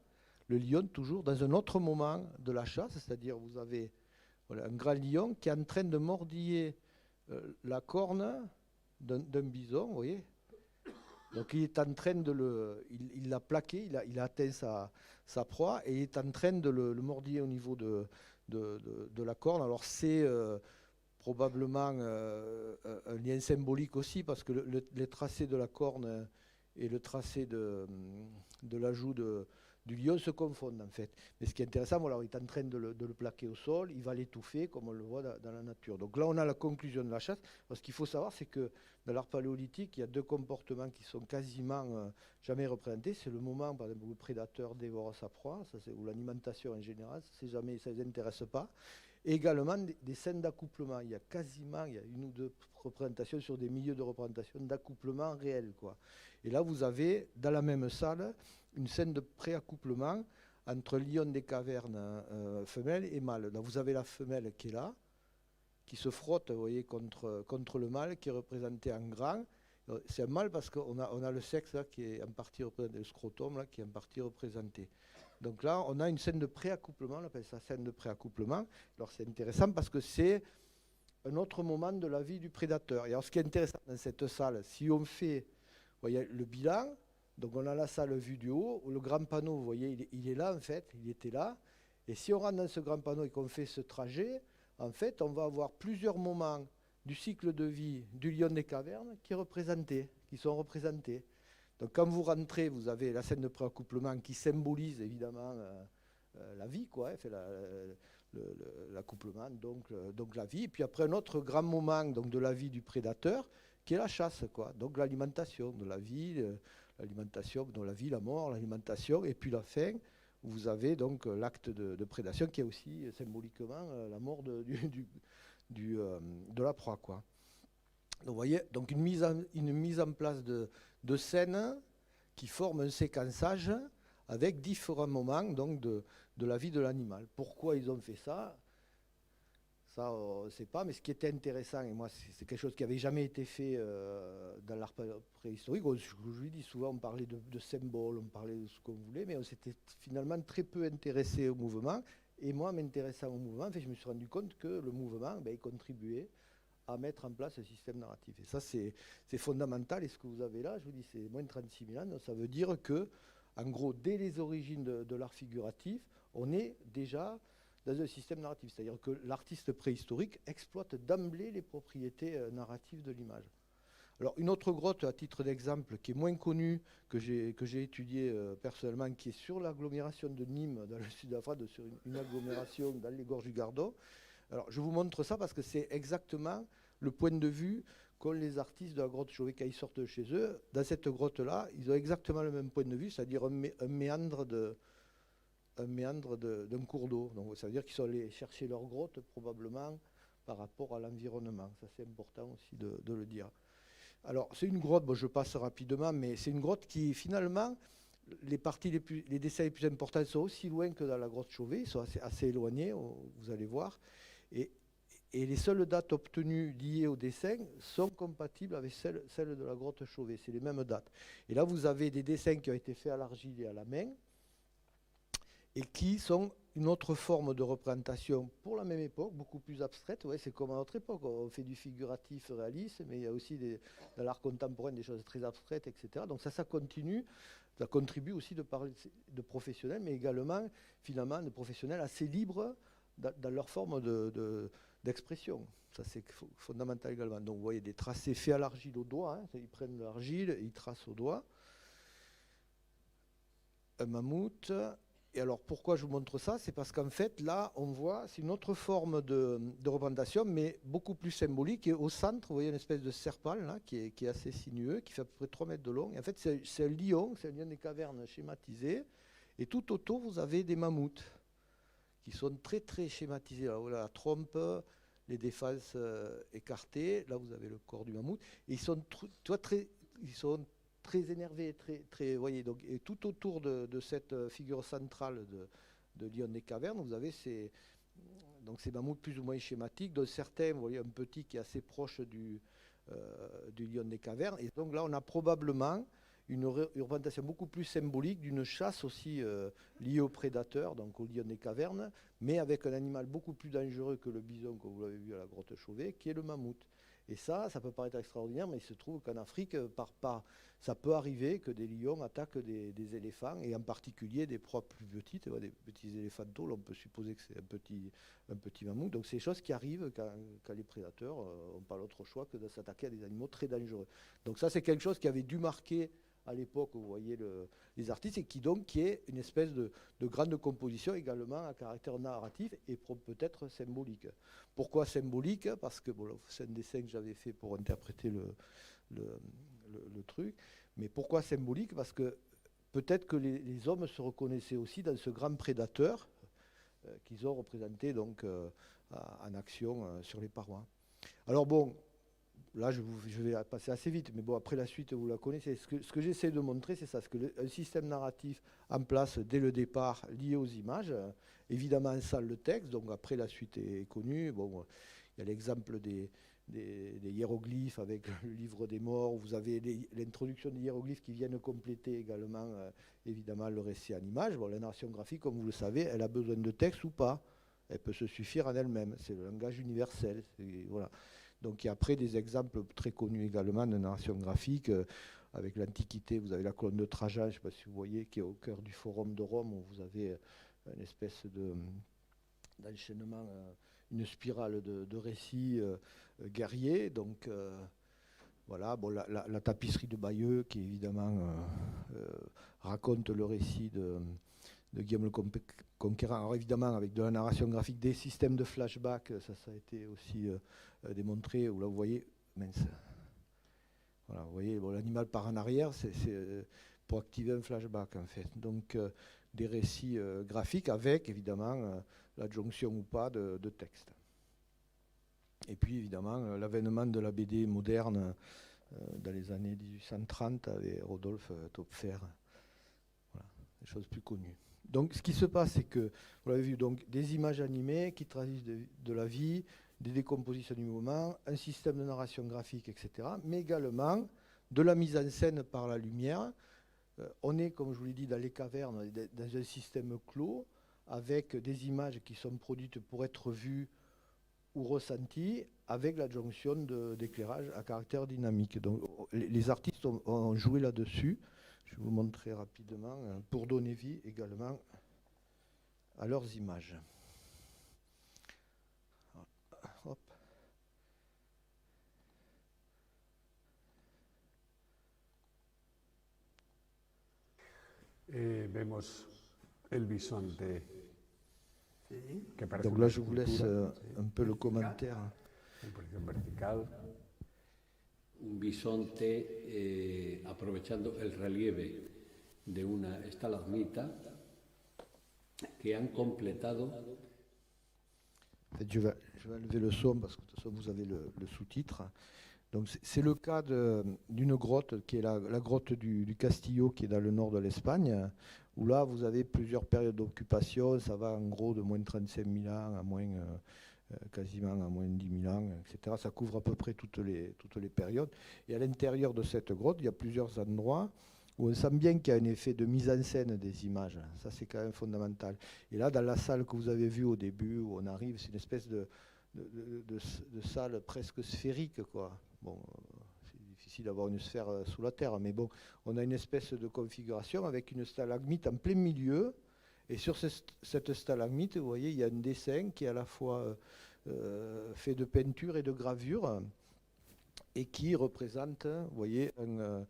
le lion, toujours dans un autre moment de la chasse, c'est-à-dire vous avez voilà, un grand lion qui est en train de mordiller la corne d'un bison, vous voyez. Donc il est en train il l'a plaqué, il a atteint sa proie et il est en train de le mordiller au niveau de la corne. Alors c'est probablement un lien symbolique aussi parce que les tracés de la corne et le tracé de la joue du lion se confondent en fait. Mais ce qui est intéressant, voilà, il est en train de le plaquer au sol, il va l'étouffer comme on le voit dans la nature. Donc là on a la conclusion de la chasse. Ce qu'il faut savoir, c'est que dans l'art paléolithique, il y a deux comportements qui sont quasiment jamais représentés. C'est le moment, par exemple, où le prédateur dévore sa proie, ou l'alimentation en général, ça ne les intéresse pas. Et également des scènes d'accouplement. Il y a une ou deux représentations sur des milieux de représentation d'accouplement réel, quoi. Et là, vous avez, dans la même salle, une scène de pré-accouplement entre lion des cavernes femelle et mâle. Donc vous avez la femelle qui est là, qui se frotte, vous voyez, contre le mâle, qui est représenté en grand. C'est un mâle parce qu'on a le sexe là, qui est en partie représenté, le scrotum là, qui est en partie représenté. Donc là, on a une scène de pré-accouplement, on appelle ça scène de pré-accouplement. Alors c'est intéressant parce que c'est un autre moment de la vie du prédateur. Et alors ce qui est intéressant dans cette salle, si on fait, vous voyez, le bilan, donc on a la salle vue du haut, où le grand panneau, vous voyez, il est là en fait, il était là. Et si on rentre dans ce grand panneau et qu'on fait ce trajet, en fait, on va avoir plusieurs moments du cycle de vie du lion des cavernes qui sont représentés. Donc quand vous rentrez, vous avez la scène de préaccouplement qui symbolise évidemment la vie, quoi, l'accouplement, donc la vie. Et puis après un autre grand moment donc, de la vie du prédateur, qui est la chasse, quoi. Donc l'alimentation de la vie, l'alimentation, donc la vie, la mort, l'alimentation, et puis la fin, où vous avez donc l'acte de prédation qui est aussi symboliquement la mort de la proie, quoi. Donc vous voyez, donc une mise en place de scènes qui forment un séquençage avec différents moments donc, de la vie de l'animal. Pourquoi ils ont fait ça? Ça, on ne sait pas, mais ce qui était intéressant, et moi c'est quelque chose qui n'avait jamais été fait dans l'art préhistorique, je vous dis souvent on parlait de symboles, on parlait de ce qu'on voulait, mais on s'était finalement très peu intéressé au mouvement, et moi m'intéressant au mouvement, en fait, je me suis rendu compte que le mouvement, il contribuait à mettre en place un système narratif. Et ça, c'est fondamental. Et ce que vous avez là, je vous dis, c'est moins de 36 000 ans. Ça veut dire que, en gros, dès les origines de l'art figuratif, on est déjà dans un système narratif. C'est-à-dire que l'artiste préhistorique exploite d'emblée les propriétés narratives de l'image. Alors, une autre grotte, à titre d'exemple, qui est moins connue, que j'ai étudiée personnellement, qui est sur l'agglomération de Nîmes, dans le sud de la France, sur une agglomération dans les gorges du Gardon. Alors, je vous montre ça parce que c'est exactement le point de vue qu'ont les artistes de la grotte Chauvet quand ils sortent de chez eux. Dans cette grotte-là, ils ont exactement le même point de vue, c'est-à-dire un méandre d'un cours d'eau. Donc, ça veut dire qu'ils sont allés chercher leur grotte probablement par rapport à l'environnement. Ça, c'est important aussi de le dire. Alors, c'est une grotte, bon, je passe rapidement, mais c'est une grotte qui, finalement, les dessins les plus importants sont aussi loin que dans la grotte Chauvet, ils sont assez éloignés, vous allez voir. Et, et les seules dates obtenues liées au dessin sont compatibles avec celles de la grotte Chauvet, c'est les mêmes dates. Et là, vous avez des dessins qui ont été faits à l'argile et à la main, et qui sont une autre forme de représentation pour la même époque, beaucoup plus abstraite. Ouais, c'est comme à notre époque, on fait du figuratif réaliste, mais il y a aussi dans l'art contemporain des choses très abstraites, etc. Donc ça continue, ça contribue aussi de parler de professionnels, mais également finalement de professionnels assez libres dans leur forme d'expression. Ça c'est fondamental également. Donc vous voyez des tracés faits à l'argile au doigt, hein, ils prennent l'argile et ils tracent au doigt. Un mammouth. Et alors pourquoi je vous montre ça? C'est parce qu'en fait là on voit, c'est une autre forme de représentation, mais beaucoup plus symbolique. Et au centre, vous voyez une espèce de serpal là, qui est assez sinueux, qui fait à peu près 3 mètres de long. Et en fait c'est un lion des cavernes schématisé. Et tout autour vous avez des mammouths qui sont très très schématisés. Là, voilà, la trompe, les défenses écartées. Là vous avez le corps du mammouth. Et ils sont très énervé, voyez, donc, et tout autour de cette figure centrale de lion des cavernes, vous avez ces mammouths plus ou moins schématiques, dont certains, vous voyez, un petit qui est assez proche du lion des cavernes. Et donc là, on a probablement une représentation beaucoup plus symbolique d'une chasse aussi liée au prédateur, donc au lion des cavernes, mais avec un animal beaucoup plus dangereux que le bison, comme vous l'avez vu à la grotte Chauvet, qui est le mammouth. Et ça peut paraître extraordinaire, mais il se trouve qu'en Afrique, ça peut arriver que des lions attaquent des éléphants, et en particulier des proies plus petites, des petits éléphantaux. Là, on peut supposer que c'est un petit mammouth. Donc c'est des choses qui arrivent quand les prédateurs n'ont pas l'autre choix que de s'attaquer à des animaux très dangereux. Donc ça, c'est quelque chose qui avait dû marquer à l'époque où vous voyez les artistes, et qui est une espèce de grande composition également à caractère narratif et peut-être symbolique. Pourquoi symbolique? Parce que bon, c'est un dessin que j'avais fait pour interpréter le truc. Mais pourquoi symbolique? Parce que peut-être que les hommes se reconnaissaient aussi dans ce grand prédateur qu'ils ont représenté donc en action sur les parois. Alors bon, là je vais passer assez vite, mais bon, après la suite vous la connaissez. Ce que j'essaie de montrer, c'est ça, un système narratif en place dès le départ lié aux images, évidemment sans le texte, donc après la suite est connue. Bon, il y a l'exemple des hiéroglyphes avec le livre des morts. Vous avez l'introduction des hiéroglyphes qui viennent compléter également, évidemment, le récit en images. Bon, la narration graphique, comme vous le savez, elle a besoin de texte ou pas. Elle peut se suffire en elle-même. C'est le langage universel. Voilà. Donc il y a après des exemples très connus également de narration graphique. Avec l'Antiquité, vous avez la colonne de Trajan, je ne sais pas si vous voyez, qui est au cœur du Forum de Rome, où vous avez une espèce d'enchaînement, une spirale de récits guerriers. Donc voilà, bon, la tapisserie de Bayeux, qui évidemment raconte le récit de Guillaume le Conquérant. Alors évidemment, avec de la narration graphique, des systèmes de flashback, ça a été aussi démontré, où là vous voyez, mince. Voilà, vous voyez, bon, l'animal part en arrière, c'est pour activer un flashback en fait. Donc des récits graphiques avec évidemment l'adjonction ou pas de texte. Et puis évidemment l'avènement de la BD moderne dans les années 1830 avec Rodolphe Töpffer. Voilà, des choses plus connues. Donc ce qui se passe, c'est que, vous l'avez vu, donc, des images animées qui traduisent de la vie, des décompositions du moment, un système de narration graphique, etc. Mais également de la mise en scène par la lumière. On est, comme je vous l'ai dit, dans les cavernes, dans un système clos, avec des images qui sont produites pour être vues ou ressenties, avec l'adjonction d'éclairage à caractère dynamique. Donc les artistes ont joué là-dessus. Je vais vous montrer rapidement, pour donner vie également à leurs images. Hop. Vemos el bisonte. Donc là, je vous laisse un peu le commentaire. En posición vertical. Un bisonte aprovechando el relieve de una estalagmita que han completado. En fait, je vais enlever le son parce que de toute façon vous avez le sous-titre. Donc c'est le cas d'une grotte qui est la grotte du Castillo, qui est dans le nord de l'Espagne, où là vous avez plusieurs périodes d'occupation, ça va en gros de moins 35 000 ans à moins quasiment à moins de 10 000 ans, etc. Ça couvre à peu près toutes les périodes. Et à l'intérieur de cette grotte, il y a plusieurs endroits où on sent bien qu'il y a un effet de mise en scène des images. Ça, c'est quand même fondamental. Et là, dans la salle que vous avez vue au début, où on arrive, c'est une espèce de salle presque sphérique, quoi. Bon, c'est difficile d'avoir une sphère sous la terre, mais bon, on a une espèce de configuration avec une stalagmite en plein milieu. Et sur cette stalagmite, vous voyez, il y a un dessin qui est à la fois fait de peinture et de gravure et qui représente, vous voyez, un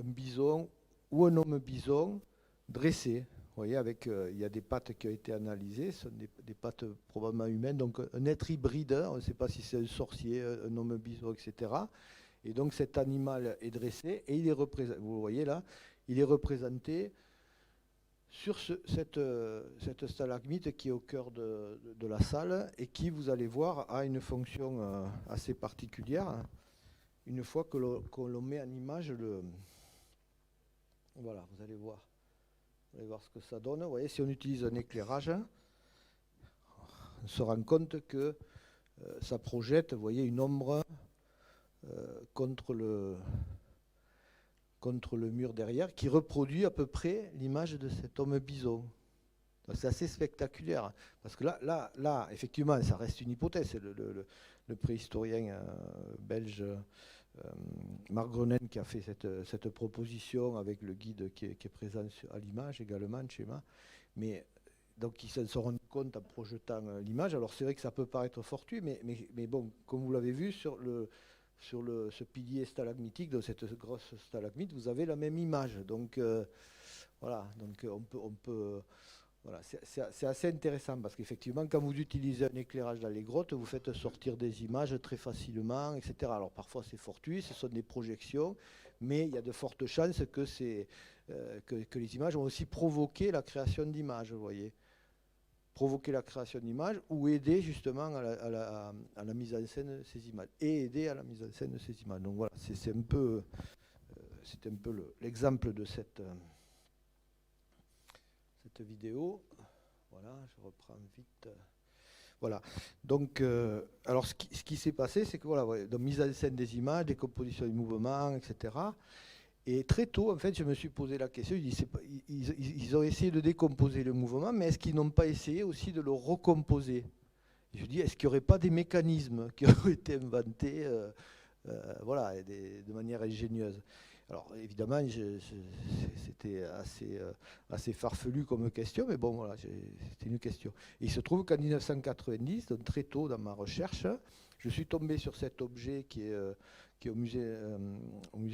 bison ou un homme bison dressé. Vous voyez, il y a des pattes qui ont été analysées, ce sont des pattes probablement humaines, donc un être hybride, on ne sait pas si c'est un sorcier, un homme bison, etc. Et donc cet animal est dressé et il est représenté, vous voyez là, il est représenté sur cette stalagmite qui est au cœur de la salle et qui, vous allez voir, a une fonction assez particulière. Une fois que l'on met en image voilà, vous allez voir ce que ça donne. Vous voyez, si on utilise un éclairage, on se rend compte que ça projette, vous voyez, une ombre contre le mur derrière, qui reproduit à peu près l'image de cet homme bison. C'est assez spectaculaire, parce que là, effectivement, ça reste une hypothèse. C'est le préhistorien belge Marc Grenen qui a fait cette proposition avec le guide qui est présent à l'image également, le schéma. Mais donc ils se sont rendus compte en projetant l'image. Alors c'est vrai que ça peut paraître fortuit, mais bon, comme vous l'avez vu sur ce pilier stalagmitique, dans cette grosse stalagmite, vous avez la même image. Donc voilà, donc on peut voilà, c'est assez intéressant parce qu'effectivement, quand vous utilisez un éclairage dans les grottes, vous faites sortir des images très facilement, etc. Alors parfois c'est fortuit, ce sont des projections, mais il y a de fortes chances que les images vont aussi provoquer la création d'images, vous voyez. Provoquer la création d'images ou aider justement à la mise en scène de ces images. Et aider à la mise en scène de ces images. Donc voilà, c'est un peu l'exemple de cette vidéo. Voilà, je reprends vite. Voilà. Donc, alors ce qui s'est passé, c'est que voilà, donc mise en scène des images, des compositions du mouvement, etc. Et très tôt, en fait, je me suis posé la question, ils ont essayé de décomposer le mouvement, mais est-ce qu'ils n'ont pas essayé aussi de le recomposer? Et je dis, est-ce qu'il n'y aurait pas des mécanismes qui auraient été inventés voilà, de manière ingénieuse? Alors évidemment, c'était assez farfelu comme question, mais bon, voilà, c'était une question. Et il se trouve qu'en 1990, donc très tôt dans ma recherche, je suis tombé sur cet objet qui est au musée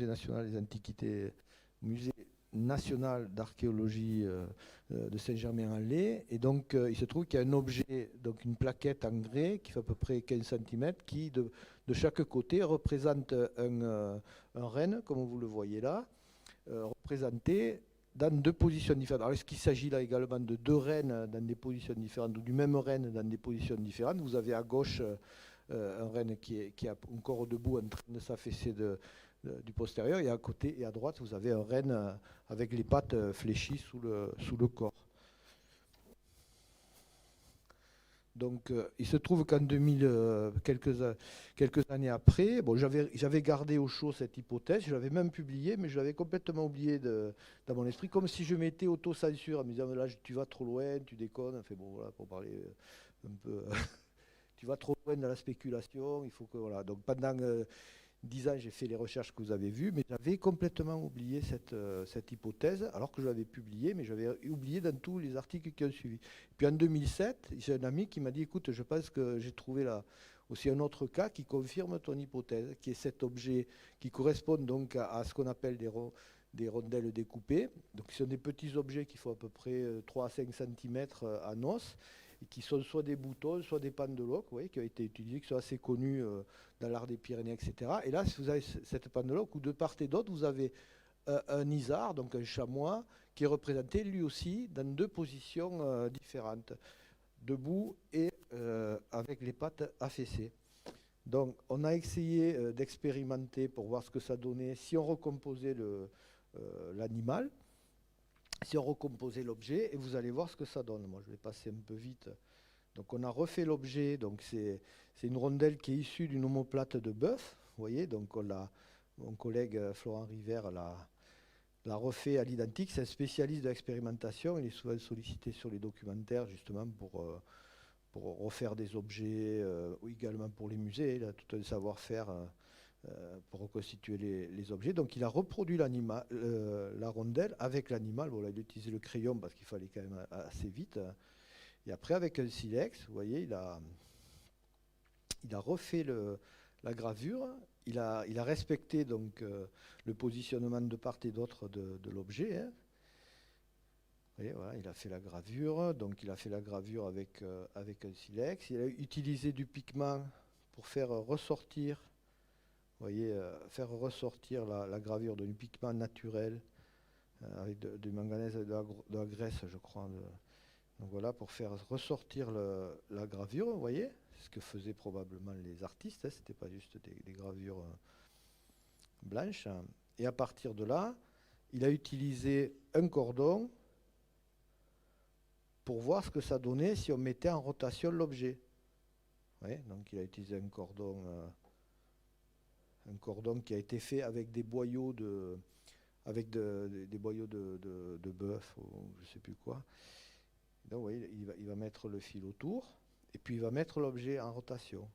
national des antiquités, musée national d'archéologie de Saint-Germain-en-Laye. Et donc, il se trouve qu'il y a un objet, donc une plaquette en grès qui fait à peu près 15 cm, qui, de chaque côté, représente un renne, comme vous le voyez là, représenté dans deux positions différentes. Alors, est-ce qu'il s'agit là également de deux rennes dans des positions différentes, ou du même renne dans des positions différentes? Vous avez à gauche un renne qui est encore debout en train de s'affaisser du postérieur, et à côté et à droite, vous avez un renne avec les pattes fléchies sous le corps. Donc, il se trouve qu'en 2000, quelques années après, bon, j'avais gardé au chaud cette hypothèse, je l'avais même publiée, mais je l'avais complètement oubliée dans mon esprit, comme si je m'étais auto-censure en me disant, là, tu vas trop loin, tu déconnes, enfin bon, voilà, pour parler un peu, tu vas trop loin dans la spéculation, il faut que, voilà. Donc, pendant 10 ans, j'ai fait les recherches que vous avez vues, mais j'avais complètement oublié cette hypothèse, alors que je l'avais publiée, mais j'avais oublié dans tous les articles qui ont suivi. Puis en 2007, j'ai un ami qui m'a dit, écoute, je pense que j'ai trouvé là aussi un autre cas qui confirme ton hypothèse, qui est cet objet qui correspond donc à ce qu'on appelle des rondelles découpées. Donc ce sont des petits objets qui font à peu près 3 à 5 cm en os, et qui sont soit des boutons, soit des pendeloques, vous voyez, qui ont été utilisés, qui sont assez connus dans l'art des Pyrénées, etc. Et là, si vous avez cette pendeloque, où de part et d'autre, vous avez un isard, donc un chamois, qui est représenté lui aussi dans deux positions différentes, debout et avec les pattes affaissées. Donc, on a essayé d'expérimenter pour voir ce que ça donnait si on recomposait l'animal, si on recomposait l'objet, et vous allez voir ce que ça donne. Moi, je vais passer un peu vite. Donc, on a refait l'objet. Donc, c'est une rondelle qui est issue d'une omoplate de bœuf. Vous voyez, donc mon collègue Florent River l'a refait à l'identique. C'est un spécialiste de l'expérimentation. Il est souvent sollicité sur les documentaires, justement, pour refaire des objets, ou également pour les musées. Il a tout un savoir-faire pour reconstituer les objets. Donc il a reproduit la rondelle avec l'animal. Bon, là, il a utilisé le crayon parce qu'il fallait quand même assez vite. Et après, avec un silex, vous voyez, il a refait la gravure. Il a respecté donc, le positionnement de part et d'autre de l'objet. Hein. Et voilà, il a fait la gravure, donc il a fait la gravure avec un silex. Il a utilisé du pigment pour faire ressortir, vous voyez, faire ressortir la gravure d'un pigment naturel avec du manganèse et de la graisse, je crois. Donc voilà, pour faire ressortir la gravure, vous voyez, c'est ce que faisaient probablement les artistes. Hein, c'était pas juste des gravures blanches. Et à partir de là, il a utilisé un cordon pour voir ce que ça donnait si on mettait en rotation l'objet. Ouais, donc il a utilisé un cordon qui a été fait avec des boyaux des boyaux de bœuf ou je ne sais plus quoi. Donc vous voyez, il va mettre le fil autour et puis il va mettre l'objet en rotation.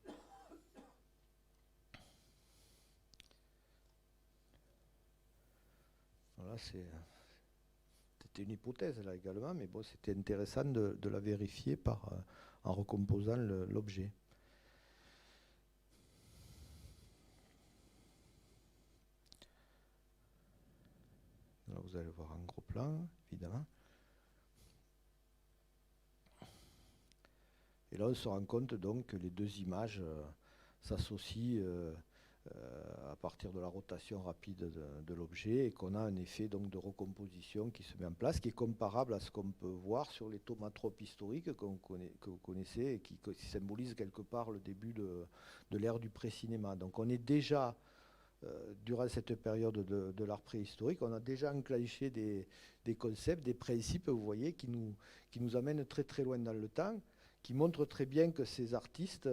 Voilà, c'était une hypothèse là également, mais bon, c'était intéressant de la vérifier en recomposant l'objet. Là, vous allez voir un gros plan, évidemment. Et là, on se rend compte donc que les deux images s'associent à partir de la rotation rapide de l'objet et qu'on a un effet donc, de recomposition qui se met en place, qui est comparable à ce qu'on peut voir sur les tomatropes historiques que vous connaissez et qui symbolisent quelque part le début de l'ère du pré-cinéma. Donc on est déjà, durant cette période de l'art préhistorique, on a déjà enclenché des concepts, des principes, vous voyez, qui nous amènent très très loin dans le temps, qui montrent très bien que ces artistes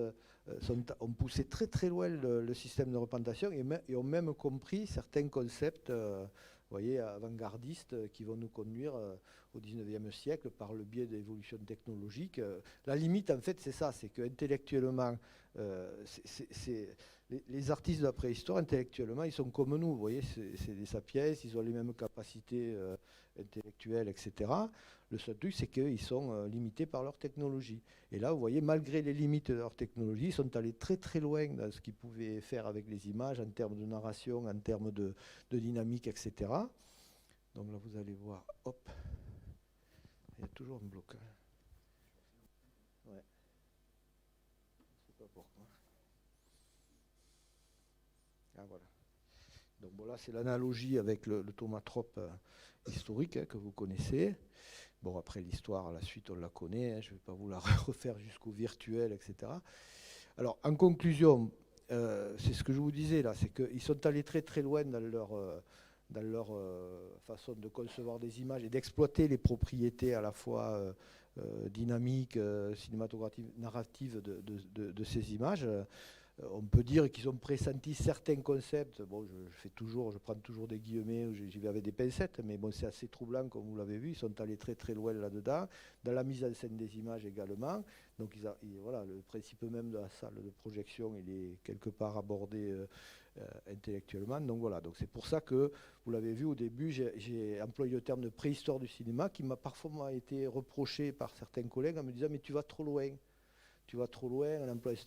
ont poussé très très loin le système de représentation et ont même compris certains concepts vous voyez, avant-gardistes qui vont nous conduire au 19e siècle par le biais de l'évolution technologique. La limite, en fait, c'est ça, c'est qu'intellectuellement, les artistes de la préhistoire, intellectuellement, ils sont comme nous, vous voyez, c'est des sapiens, ils ont les mêmes capacités intellectuelles, etc. Le seul truc, c'est qu'ils sont limités par leur technologie. Et là, vous voyez, malgré les limites de leur technologie, ils sont allés très très loin dans ce qu'ils pouvaient faire avec les images, en termes de narration, en termes de dynamique, etc. Donc là, vous allez voir, hop, il y a toujours un blocage. Ouais. Je ne sais pas pourquoi. Ah voilà. Donc voilà, c'est l'analogie avec le tomatrope historique que vous connaissez. Bon, après l'histoire, la suite, on la connaît, hein, je ne vais pas vous la refaire jusqu'au virtuel, etc. Alors, en conclusion, c'est ce que je vous disais là, c'est qu'ils sont allés très très loin dans leur façon de concevoir des images et d'exploiter les propriétés à la fois dynamiques, cinématographiques, narratives de ces images. On peut dire qu'ils ont pressenti certains concepts. Bon, je prends toujours des guillemets, j'y vais avec des pincettes, mais bon, c'est assez troublant, comme vous l'avez vu. Ils sont allés très très loin là-dedans, dans la mise en scène des images également. Donc, voilà, le principe même de la salle de projection, il est quelque part abordé intellectuellement. Donc voilà, donc c'est pour ça que, vous l'avez vu au début, j'ai employé le terme de préhistoire du cinéma, qui m'a parfois été reproché par certains collègues en me disant « mais tu vas trop loin ». Tu vas trop loin,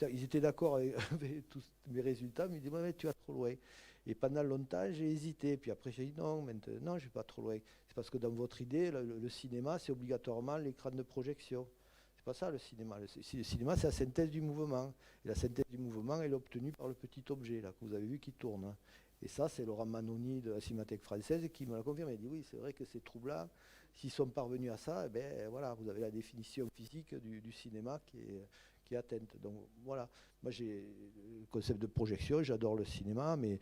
ils étaient d'accord avec tous mes résultats, mais ils disaient ouais, tu vas trop loin. Et pendant longtemps, j'ai hésité. Puis après, j'ai dit non, maintenant, non, je ne vais pas trop loin. C'est parce que dans votre idée, le cinéma, c'est obligatoirement l'écran de projection. C'est pas ça le cinéma. Le cinéma, c'est la synthèse du mouvement. Et la synthèse du mouvement, elle est obtenue par le petit objet là, que vous avez vu qui tourne. Et ça, c'est Laurent Manoni de la Cinémathèque française qui me l'a confirmé. Il dit oui, c'est vrai que c'est troublant. S'ils sont parvenus à ça, eh ben, voilà, vous avez la définition physique du cinéma qui qui est atteinte. Donc voilà, moi j'ai le concept de projection, j'adore le cinéma, mais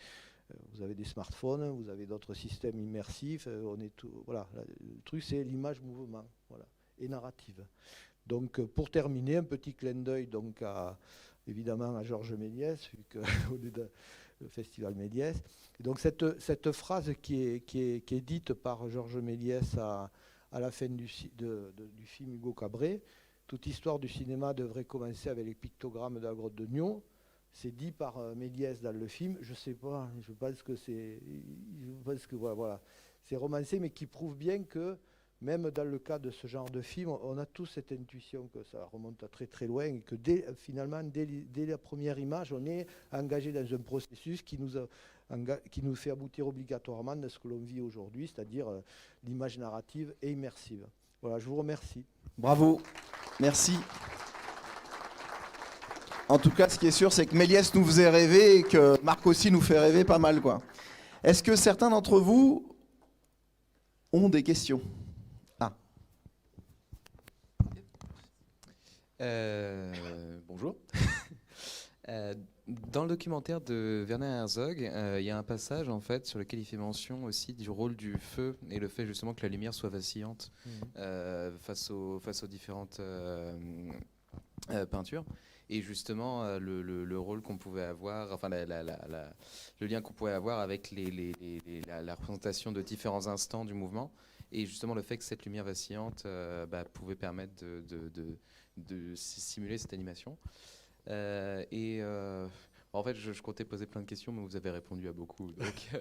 vous avez des smartphones, vous avez d'autres systèmes immersifs, on est tout, voilà, le truc c'est l'image mouvement, voilà, et narrative. Donc pour terminer, un petit clin d'œil donc évidemment à Georges Méliès, vu qu'on est dans le festival Méliès. Et donc cette phrase qui est dite par Georges Méliès à la fin du film Hugo Cabret, toute histoire du cinéma devrait commencer avec les pictogrammes de la grotte de Nyon. C'est dit par Méliès dans le film. Je sais pas, je pense que voilà, c'est romancé, mais qui prouve bien que même dans le cas de ce genre de film, on a tous cette intuition que ça remonte à très très loin et que finalement, dès la première image, on est engagé dans un processus qui nous fait aboutir obligatoirement dans ce que l'on vit aujourd'hui, c'est-à-dire l'image narrative et immersive. Voilà, je vous remercie. Bravo, merci. En tout cas, ce qui est sûr, c'est que Méliès nous faisait rêver et que Marc aussi nous fait rêver pas mal, quoi. Est-ce que certains d'entre vous ont des questions? Ah. Bonjour. Dans le documentaire de Werner Herzog, il y a un passage en fait sur lequel il fait mention aussi du rôle du feu et le fait justement que la lumière soit vacillante face aux différentes peintures. Et justement, le rôle qu'on pouvait avoir, enfin le lien qu'on pouvait avoir avec la représentation de différents instants du mouvement, et justement le fait que cette lumière vacillante pouvait permettre de simuler cette animation. En fait, je comptais poser plein de questions, mais vous avez répondu à beaucoup. Donc,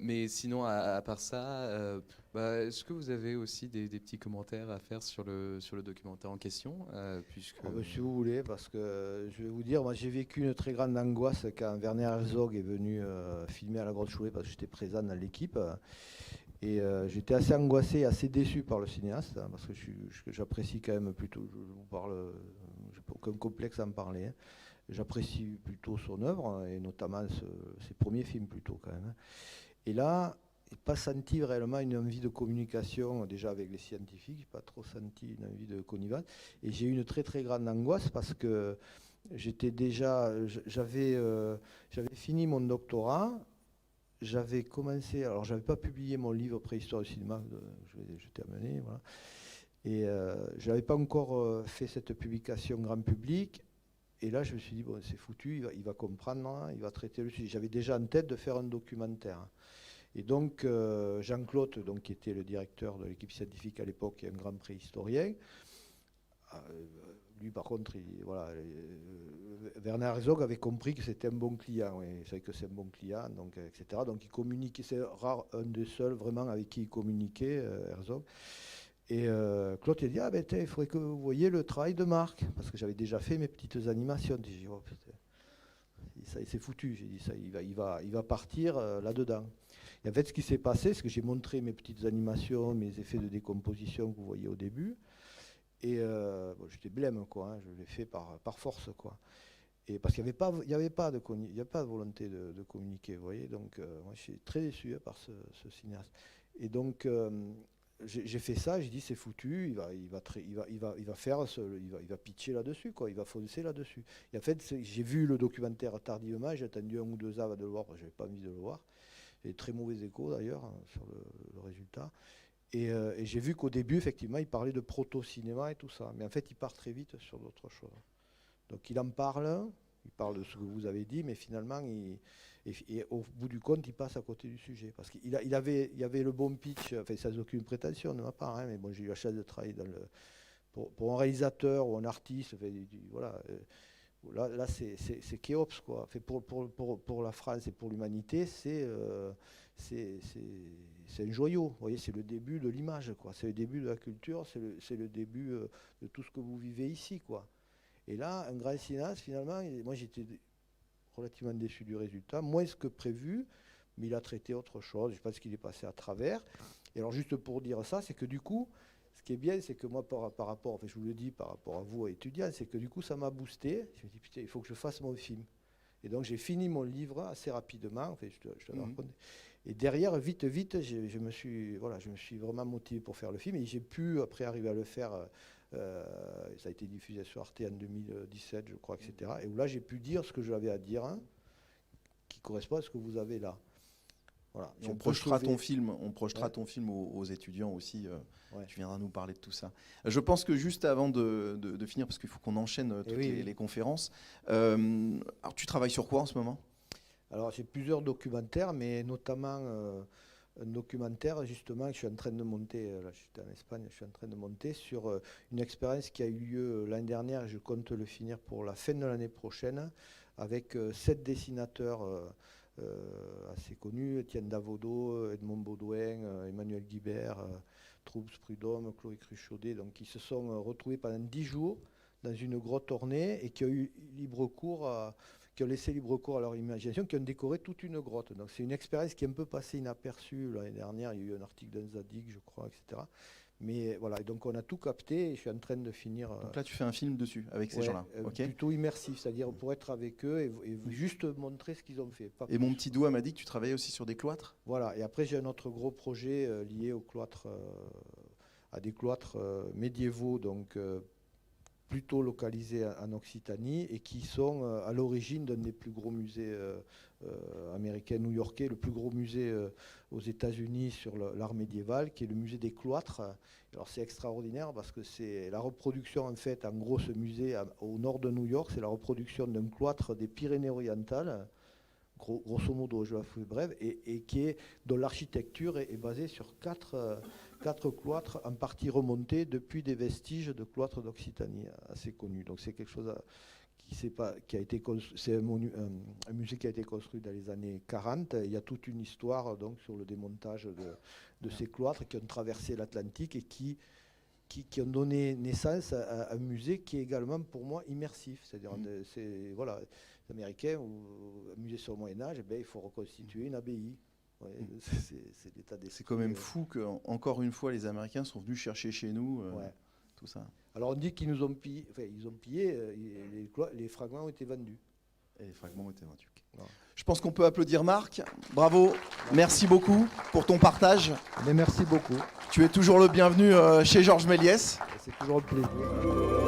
mais sinon, à part ça, est-ce que vous avez aussi des petits commentaires à faire sur le documentaire en question puisque... Si vous voulez, parce que je vais vous dire, moi j'ai vécu une très grande angoisse quand Werner Herzog est venu filmer à la Grotte Choulet, parce que j'étais présent dans l'équipe. Et j'étais assez angoissé, assez déçu par le cinéaste, hein, parce que j'apprécie quand même plutôt, je vous parle, j'ai aucun complexe à en parler, hein. J'apprécie plutôt son œuvre, et notamment ses premiers films plutôt quand même, hein. Et là, je n'ai pas senti réellement une envie de communication, déjà avec les scientifiques, je n'ai pas trop senti une envie de connivence. Et j'ai eu une très très grande angoisse parce que j'avais fini mon doctorat. J'avais commencé, alors j'avais pas publié mon livre Préhistoire du cinéma, je t'ai amené, voilà. Et je n'avais pas encore fait cette publication grand public. Et là, je me suis dit, bon, c'est foutu, il va comprendre, hein, il va traiter le sujet. J'avais déjà en tête de faire un documentaire. Et donc, Jean-Claude, donc, qui était le directeur de l'équipe scientifique à l'époque, et un grand préhistorien, lui, par contre, Werner Herzog avait compris que c'était un bon client. Oui, il savait que c'est un bon client, donc, etc. Donc, il communiquait. C'est rare, un des seuls vraiment avec qui il communiquait, Herzog. Et Claude a dit, ah ben il faudrait que vous voyiez le travail de Marc, parce que j'avais déjà fait mes petites animations. J'ai dit, oh, ça, c'est foutu. J'ai dit, ça, il va partir là-dedans. Et en fait, ce qui s'est passé, c'est que j'ai montré mes petites animations, mes effets de décomposition que vous voyez au début. Et j'étais blême, quoi, hein, je l'ai fait par force, quoi. Et parce qu'il n'y avait pas de volonté de communiquer, vous voyez. Donc, moi, je suis très déçu par ce cinéaste. Et donc, j'ai fait ça, j'ai dit, c'est foutu, il va pitcher là-dessus, quoi, il va foncer là-dessus. Et en fait, j'ai vu le documentaire tardivement, j'ai attendu 1 ou 2 ans de le voir, parce que je n'avais pas envie de le voir. Et très mauvais écho, d'ailleurs, hein, sur le résultat. Et j'ai vu qu'au début, effectivement, il parlait de proto-cinéma et tout ça. Mais en fait, il part très vite sur d'autres choses. Donc il en parle, il parle de ce que vous avez dit, mais finalement, et au bout du compte, il passe à côté du sujet. Parce qu'il y avait le bon pitch, enfin, sans aucune prétention de ma part, hein, mais bon, j'ai eu la chance de travailler pour un réalisateur ou un artiste. Enfin, voilà, là c'est Kéops, quoi. Enfin, pour la France et pour l'humanité, c'est un joyau. Vous voyez, c'est le début de l'image, quoi. C'est le début de la culture, c'est le début de tout ce que vous vivez ici, quoi. Et là, un grand cinéaste, finalement, moi j'étais relativement déçu du résultat, moins que prévu, mais il a traité autre chose. Je pense qu'il est passé à travers. Et alors, juste pour dire ça, c'est que du coup, ce qui est bien, c'est que moi, par rapport, enfin, je vous le dis par rapport à vous, étudiants, c'est que du coup, ça m'a boosté. Je me dis, putain, il faut que je fasse mon film. Et donc, j'ai fini mon livre assez rapidement. Enfin, je te raconte. Et derrière, vite, je me suis vraiment motivé pour faire le film. Et j'ai pu, après, arriver à le faire Ça a été diffusé sur Arte en 2017, je crois, etc. Et où là, j'ai pu dire ce que j'avais à dire, hein, qui correspond à ce que vous avez là. Voilà. Et on projetera ton film, aux étudiants aussi. Ouais. Tu viendras nous parler de tout ça. Je pense que juste avant de finir, parce qu'il faut qu'on enchaîne toutes les conférences. Alors tu travailles sur quoi en ce moment? Alors j'ai plusieurs documentaires, mais notamment un documentaire justement que je suis en train de monter, là j'étais en Espagne, je suis en train de monter sur une expérience qui a eu lieu l'année dernière et je compte le finir pour la fin de l'année prochaine avec 7 dessinateurs assez connus, Étienne Davodo, Edmond Baudouin, Emmanuel Guibert, Troups Prudhomme, Chloé Cruchaudet, donc qui se sont retrouvés pendant 10 jours dans une grotte ornée et qui ont eu libre cours qui ont laissé libre cours à leur imagination, qui ont décoré toute une grotte. Donc c'est une expérience qui est un peu passée inaperçue l'année dernière. Il y a eu un article dans Zadig, je crois, etc. Mais voilà, et donc on a tout capté et je suis en train de finir. Donc là, tu fais un film dessus avec ces gens-là. Plutôt immersif, c'est-à-dire pour être avec eux et juste montrer ce qu'ils ont fait. Pas et plus. mon petit doigt m'a dit que tu travaillais aussi sur des cloîtres. Voilà, et après j'ai un autre gros projet lié au cloître, à des cloîtres médiévaux, donc plutôt localisés en Occitanie et qui sont à l'origine d'un des plus gros musées américains, new-yorkais, le plus gros musée aux États-Unis sur l'art médiéval, qui est le musée des cloîtres. Alors c'est extraordinaire parce que c'est la reproduction, en fait, en gros, ce musée au nord de New York, c'est la reproduction d'un cloître des Pyrénées-Orientales, grosso modo, je la fais brève, et dont l'architecture est basée sur quatre cloîtres en partie remontés depuis des vestiges de cloîtres d'Occitanie assez connus. Donc c'est quelque chose qui a été construit, c'est un musée qui a été construit dans les années 40. Il y a toute une histoire donc sur le démontage de ces cloîtres qui ont traversé l'Atlantique et qui ont donné naissance à un musée qui est également pour moi immersif. C'est-à-dire, voilà, les Américains, ou un musée sur le Moyen-Âge, il faut reconstituer une abbaye. Ouais, c'est l'état d'esprit. C'est quand même fou que, encore une fois, les Américains sont venus chercher chez nous tout ça. Alors on dit qu'ils nous ont pillé, ils ont pillé, les fragments ont été vendus. Et les fragments ont été vendus. Voilà. Je pense qu'on peut applaudir Marc. Bravo, merci beaucoup pour ton partage. Mais merci beaucoup. Tu es toujours le bienvenu chez Georges Méliès. C'est toujours un plaisir.